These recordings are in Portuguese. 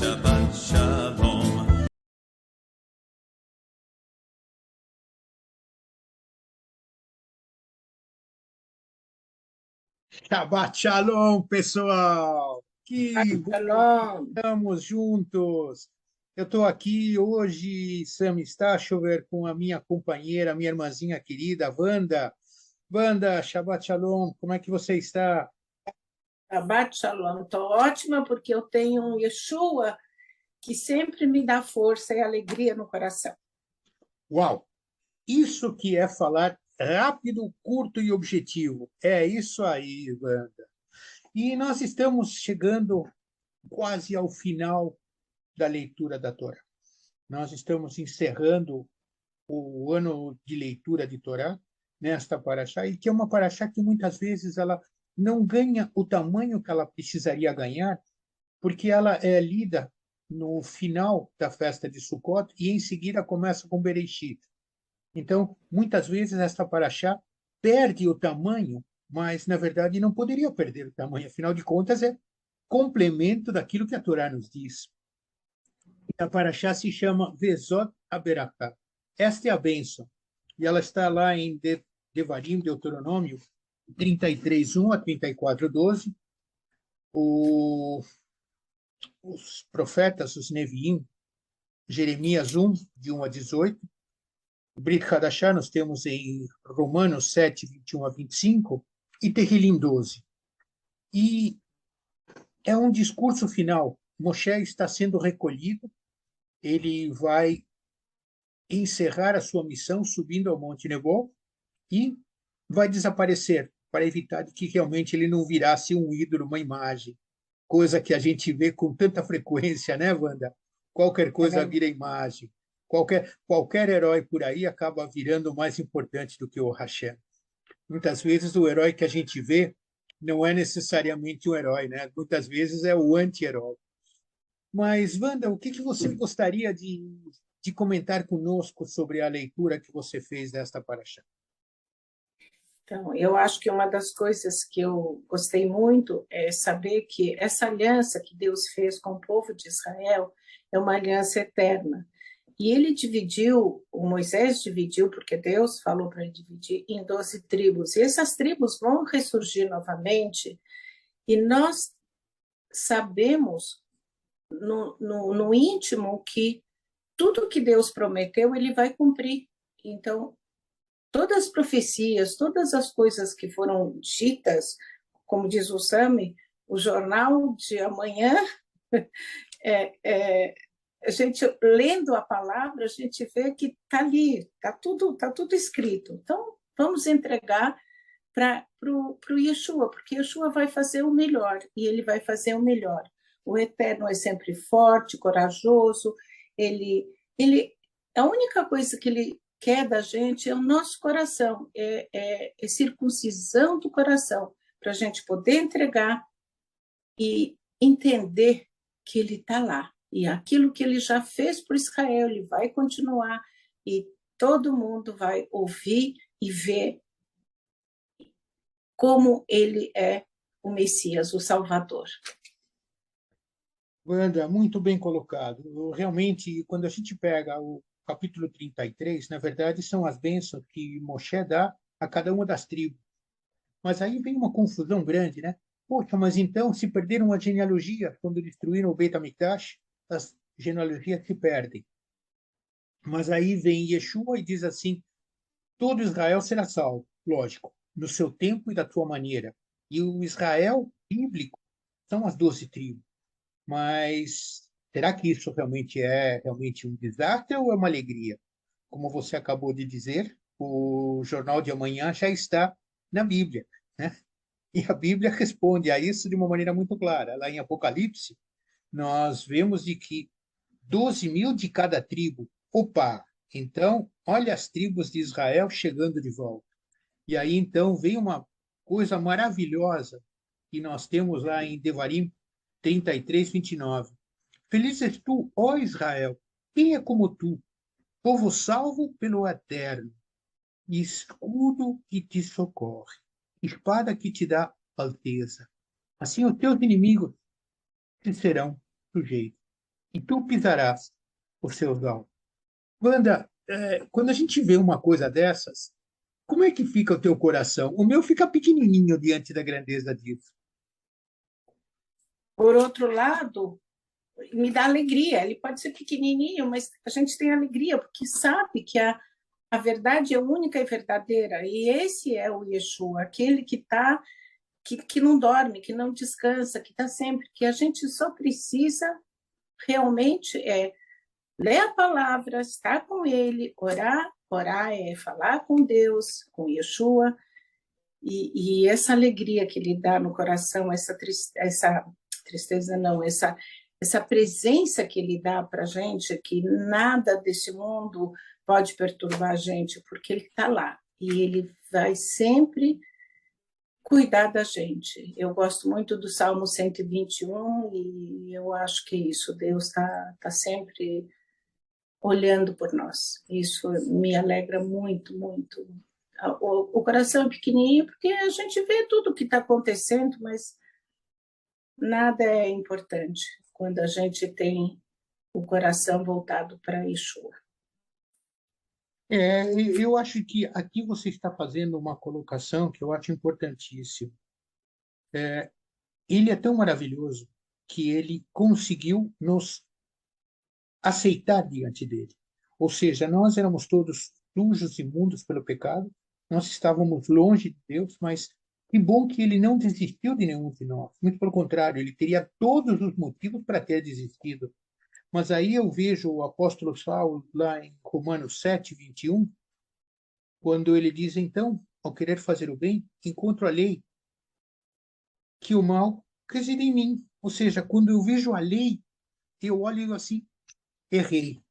Shabbat Shalom. Shabbat Shalom, pessoal! Que bom Shalom. que estamos juntos! Eu estou aqui hoje, Sam Stachover, com a minha companheira, minha irmãzinha querida, Wanda. Wanda, Shabbat Shalom, como é que você está? Shabbat Shalom. Estou ótima porque eu tenho um Yeshua que sempre me dá força e alegria no coração. Uau! Isso que é falar rápido, curto e objetivo. É isso aí, Wanda. E nós estamos chegando quase ao final da leitura da Torá. Nós estamos encerrando o ano de leitura de Torá nesta paraxá, e que é uma paraxá que muitas vezes ela não ganha o tamanho que ela precisaria ganhar, porque ela é lida no final da festa de Sukkot e em seguida começa com Bereshit. Então, muitas vezes esta paraxá perde o tamanho, mas na verdade não poderia perder o tamanho, afinal de contas é complemento daquilo que a Torá nos diz. A paraxá se chama Vezot Haberachá. Esta é a bênção. E ela está lá em Devarim, Deuteronômio 33, 1 a 34, 12. Os profetas, os Neviim, Jeremias 1, de 1 a 18. O Brit Hadashah nós temos em Romanos 7, 21 a 25. E Terrilim 12. E é um discurso final. Moshe está sendo recolhido, ele vai encerrar a sua missão subindo ao Monte Nebo e vai desaparecer para evitar que realmente ele não virasse um ídolo, uma imagem, coisa que a gente vê com tanta frequência, né, Wanda? Qualquer coisa vira imagem. Qualquer herói por aí acaba virando mais importante do que o Hashem. Muitas vezes o herói que a gente vê não é necessariamente um herói, né? Muitas vezes é o anti-herói. Mas, Wanda, o que você gostaria de comentar conosco sobre a leitura que você fez desta paraxá? Então, eu acho que uma das coisas que eu gostei muito é saber que essa aliança que Deus fez com o povo de Israel é uma aliança eterna. E ele dividiu, o Moisés dividiu, porque Deus falou para ele dividir em 12 tribos. E essas tribos vão ressurgir novamente, e nós sabemos no íntimo que tudo que Deus prometeu, ele vai cumprir. Então, todas as profecias, todas as coisas que foram ditas, como diz o Sami, o jornal de amanhã, a gente lendo a palavra, a gente vê que está ali, tá tudo escrito. Então, vamos entregar para o Yeshua, porque Yeshua vai fazer o melhor, e ele vai fazer o melhor. O Eterno é sempre forte, corajoso, a única coisa que ele quer da gente é o nosso coração, é circuncisão do coração, para a gente poder entregar e entender que ele está lá. E aquilo que ele já fez por Israel, ele vai continuar, e todo mundo vai ouvir e ver como ele é o Messias, o Salvador. Wanda, muito bem colocado. Realmente, quando a gente pega o capítulo 33, na verdade, são as bênçãos que Moshe dá a cada uma das tribos. Mas aí vem uma confusão grande, né? Poxa, mas então, se perderam a genealogia quando destruíram o Beit HaMikdash, as genealogias se perdem. Mas aí vem Yeshua e diz assim: todo Israel será salvo, lógico, no seu tempo e da tua maneira. E o Israel bíblico são as 12 tribos. Mas será que isso realmente um desastre ou é uma alegria? Como você acabou de dizer, o Jornal de Amanhã já está na Bíblia, né? E a Bíblia responde a isso de uma maneira muito clara. Lá em Apocalipse, nós vemos de que 12.000 de cada tribo. Opa! Então, olha as tribos de Israel chegando de volta. E aí, então, vem uma coisa maravilhosa que nós temos lá em Devarim 33, 29. Feliz és tu, ó Israel, quem é como tu, povo salvo pelo Eterno, escudo que te socorre, espada que te dá alteza. Assim os teus inimigos te serão sujeitos. e tu pisarás os seus alvos. Wanda, quando a gente vê uma coisa dessas, como é que fica o teu coração? O meu fica pequenininho diante da grandeza disso. Por outro lado, me dá alegria. Ele pode ser pequenininho, mas a gente tem alegria, porque sabe que a verdade é única e verdadeira. E esse é o Yeshua, aquele que está, que não dorme, que não descansa, que está sempre, que a gente só precisa realmente ler a palavra, estar com ele, orar. Orar é falar com Deus, com Yeshua, e essa alegria que ele dá no coração, essa tristeza não, essa presença que ele dá para a gente, que nada desse mundo pode perturbar a gente, porque ele está lá e ele vai sempre cuidar da gente. Eu gosto muito do Salmo 121 e eu acho que isso, Deus está sempre olhando por nós. Isso me alegra muito, muito. O coração é pequenininho porque a gente vê tudo o que está acontecendo, mas nada é importante quando a gente tem o coração voltado para Yeshua. Eu acho que aqui você está fazendo uma colocação que eu acho importantíssima. Ele é tão maravilhoso que ele conseguiu nos aceitar diante dele. Ou seja, nós éramos todos sujos, imundos pelo pecado, nós estávamos longe de Deus, mas que bom que ele não desistiu de nenhum de nós. Muito pelo contrário, ele teria todos os motivos para ter desistido. Mas aí eu vejo o apóstolo Saulo lá em Romanos 7:21, quando ele diz, então, ao querer fazer o bem, encontro a lei que o mal reside em mim. Ou seja, quando eu vejo a lei, eu olho assim, errei,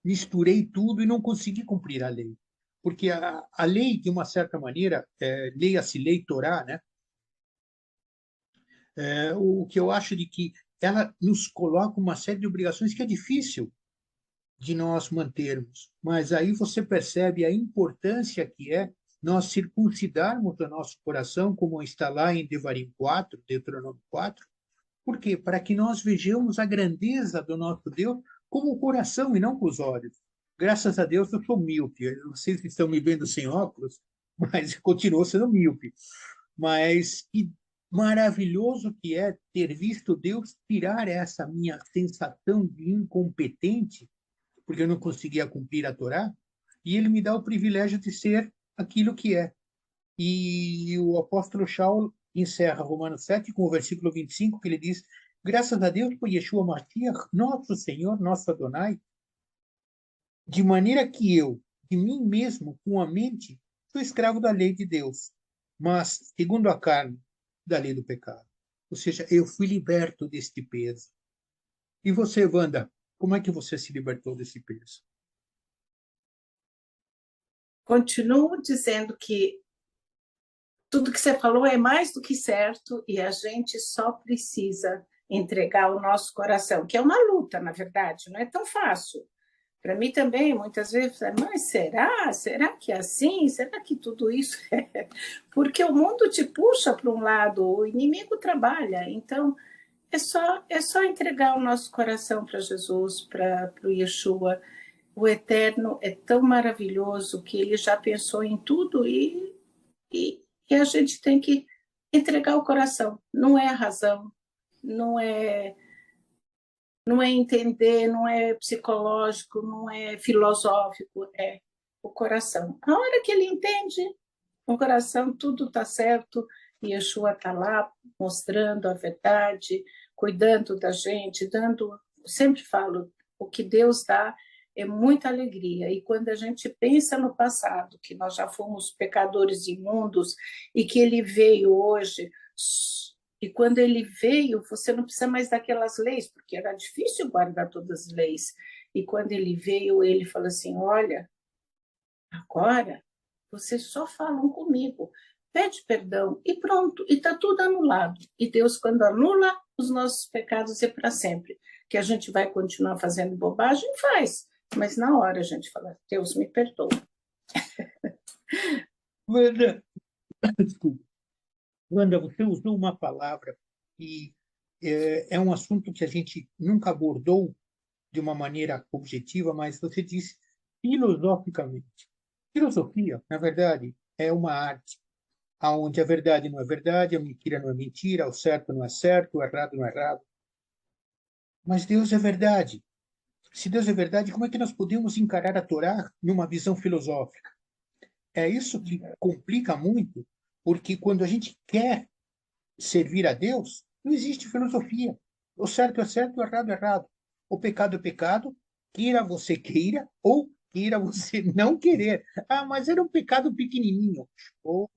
misturei tudo e não consegui cumprir a lei. Porque a lei, de uma certa maneira, leia-se lei Torá, né? O que eu acho de que ela nos coloca uma série de obrigações que é difícil de nós mantermos. Mas aí você percebe a importância que é nós circuncidarmos o nosso coração, como está lá em Devarim 4, Deuteronômio 4. Por quê? Para que nós vejamos a grandeza do nosso Deus com o coração e não com os olhos. Graças a Deus eu sou míope. Vocês estão me vendo sem óculos, mas continuo sendo míope. Mas que maravilhoso que é ter visto Deus tirar essa minha sensação de incompetente, porque eu não conseguia cumprir a Torá, e ele me dá o privilégio de ser aquilo que é. E o apóstolo Shaul encerra Romanos 7 com o versículo 25, que ele diz: graças a Deus por Yeshua Mashiach, nosso Senhor, nosso Adonai, de maneira que eu, de mim mesmo, com a mente, sou escravo da lei de Deus, mas, segundo a carne, da lei do pecado. Ou seja, eu fui liberto deste peso. E você, Wanda, como é que você se libertou desse peso? Continuo dizendo que tudo que você falou é mais do que certo e a gente só precisa entregar o nosso coração, que é uma luta, na verdade, não é tão fácil. Para mim também, muitas vezes, mas será? Será que é assim? Será que tudo isso é? Porque o mundo te puxa para um lado, o inimigo trabalha. Então, é só entregar o nosso coração para Jesus, para o Yeshua. O Eterno é tão maravilhoso que ele já pensou em tudo e a gente tem que entregar o coração. Não é a razão, não é não é entender, não é psicológico, não é filosófico, é o coração. A hora que ele entende, o coração, tudo está certo, e Yeshua está lá mostrando a verdade, cuidando da gente, dando. Sempre falo, o que Deus dá é muita alegria. E quando a gente pensa no passado, que nós já fomos pecadores imundos e que ele veio hoje. E quando ele veio, você não precisa mais daquelas leis, porque era difícil guardar todas as leis. E quando ele veio, ele falou assim: olha, agora vocês só falam comigo, pede perdão e pronto, e está tudo anulado. E Deus, quando anula os nossos pecados, é para sempre. Que a gente vai continuar fazendo bobagem, faz. Mas na hora a gente fala: Deus me perdoa. Wanda, desculpa. Wanda, você usou uma palavra que é um assunto que a gente nunca abordou de uma maneira objetiva, mas você disse filosoficamente. Filosofia, na verdade, é uma arte, onde a verdade não é verdade, a mentira não é mentira, o certo não é certo, o errado não é errado. Mas Deus é verdade. Se Deus é verdade, como é que nós podemos encarar a Torá numa visão filosófica? É isso que complica muito, porque quando a gente quer servir a Deus, não existe filosofia. O certo é certo, o errado é errado. O pecado é pecado, queira você queira ou queira você não querer. Ah, mas era um pecado pequenininho. Ou,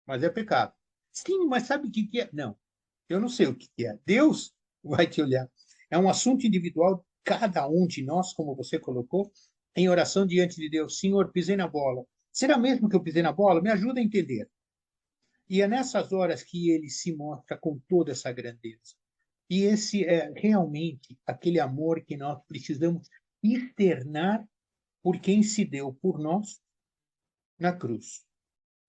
mas é pecado. Sim, mas sabe o que que é? Não, eu não sei o que que é. Deus vai te olhar. É um assunto individual, cada um de nós, como você colocou, em oração diante de Deus. Senhor, pisei na bola. Será mesmo que eu pisei na bola? Me ajuda a entender. E é nessas horas que ele se mostra com toda essa grandeza. E esse é realmente aquele amor que nós precisamos externar por quem se deu por nós na cruz.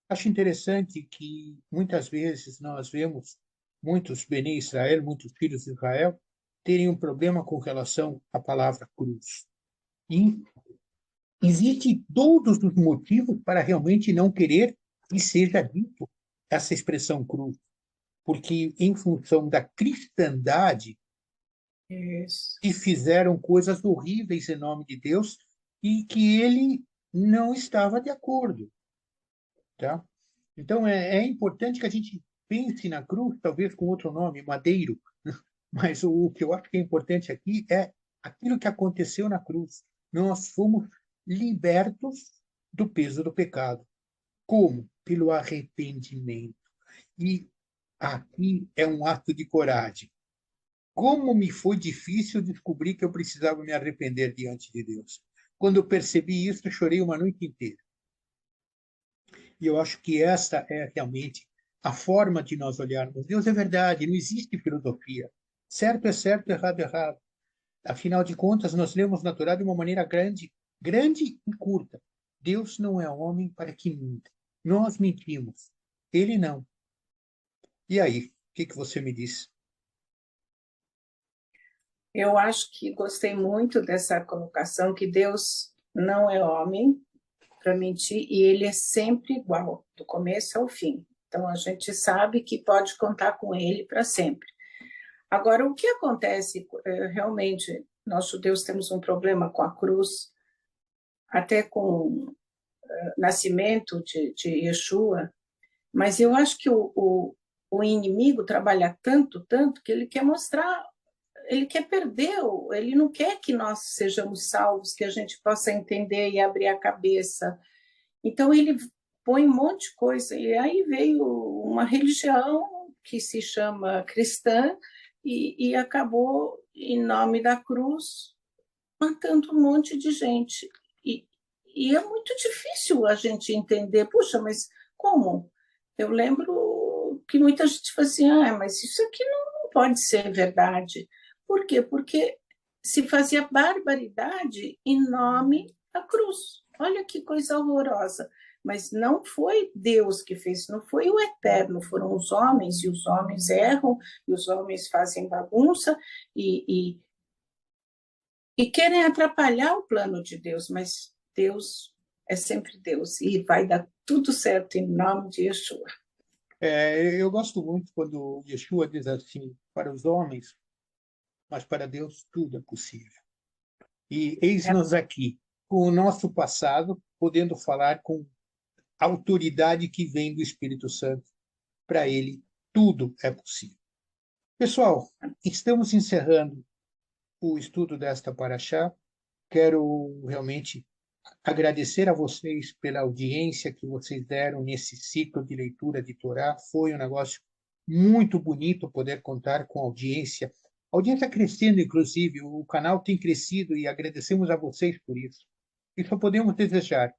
Acho interessante que muitas vezes nós vemos muitos Bene Israel, muitos filhos de Israel, terem um problema com relação à palavra cruz. E existem todos os motivos para realmente não querer que seja dito essa expressão cruz, porque em função da cristandade Isso. que fizeram coisas horríveis em nome de Deus e que ele não estava de acordo, tá? Então é importante que a gente pense na cruz, talvez com outro nome, madeiro, mas o que eu acho que é importante aqui é aquilo que aconteceu na cruz. Nós fomos libertos do peso do pecado. Como? Pelo arrependimento. E aqui é um ato de coragem. Como me foi difícil descobrir que eu precisava me arrepender diante de Deus. Quando eu percebi isso, eu chorei uma noite inteira. E eu acho que essa é realmente a forma de nós olharmos. Deus é verdade, não existe filosofia. Certo é certo, errado é errado. Afinal de contas, nós lemos na Torá de uma maneira grande, grande e curta. Deus não é homem para que minta. Nós mentimos. Ele não. E aí, o que você me diz? Eu acho que gostei muito dessa colocação, que Deus não é homem para mentir e ele é sempre igual, do começo ao fim. Então a gente sabe que pode contar com ele para sempre. Agora, o que acontece realmente, nós judeus temos um problema com a cruz, até com o nascimento de Yeshua, mas eu acho que o inimigo trabalha tanto, tanto, que ele quer mostrar, ele quer perder, ele não quer que nós sejamos salvos, que a gente possa entender e abrir a cabeça. Então, ele põe um monte de coisa. E aí veio uma religião que se chama cristã e acabou, em nome da cruz, matando um monte de gente. E é muito difícil a gente entender. Puxa, mas como? Eu lembro que muita gente fala assim, mas isso aqui não pode ser verdade. Por quê? Porque se fazia barbaridade em nome da cruz. Olha que coisa horrorosa. Mas não foi Deus que fez, não foi o Eterno, foram os homens, e os homens erram, e os homens fazem bagunça, e, e querem atrapalhar o plano de Deus, mas Deus é sempre Deus, e vai dar tudo certo em nome de Yeshua. Eu gosto muito quando Yeshua diz assim, para os homens, mas para Deus tudo é possível. E eis-nos aqui, com o nosso passado, podendo falar com a autoridade que vem do Espírito Santo. Para ele, tudo é possível. Pessoal, estamos encerrando o estudo desta paraxá. Quero realmente agradecer a vocês pela audiência que vocês deram nesse ciclo de leitura de Torá. Foi um negócio muito bonito poder contar com audiência. A audiência crescendo, inclusive, o canal tem crescido e agradecemos a vocês por isso. E só podemos desejar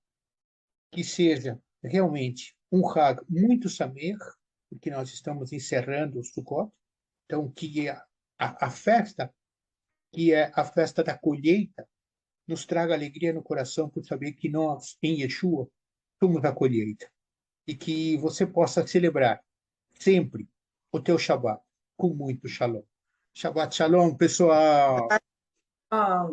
que seja realmente um Hag muito samer, porque nós estamos encerrando o Sukkot, então que a festa, que é a festa da colheita, nos traga alegria no coração por saber que nós, em Yeshua, somos a colheita. E que você possa celebrar sempre o teu Shabbat com muito Shalom. Shabbat Shalom, pessoal! Ah,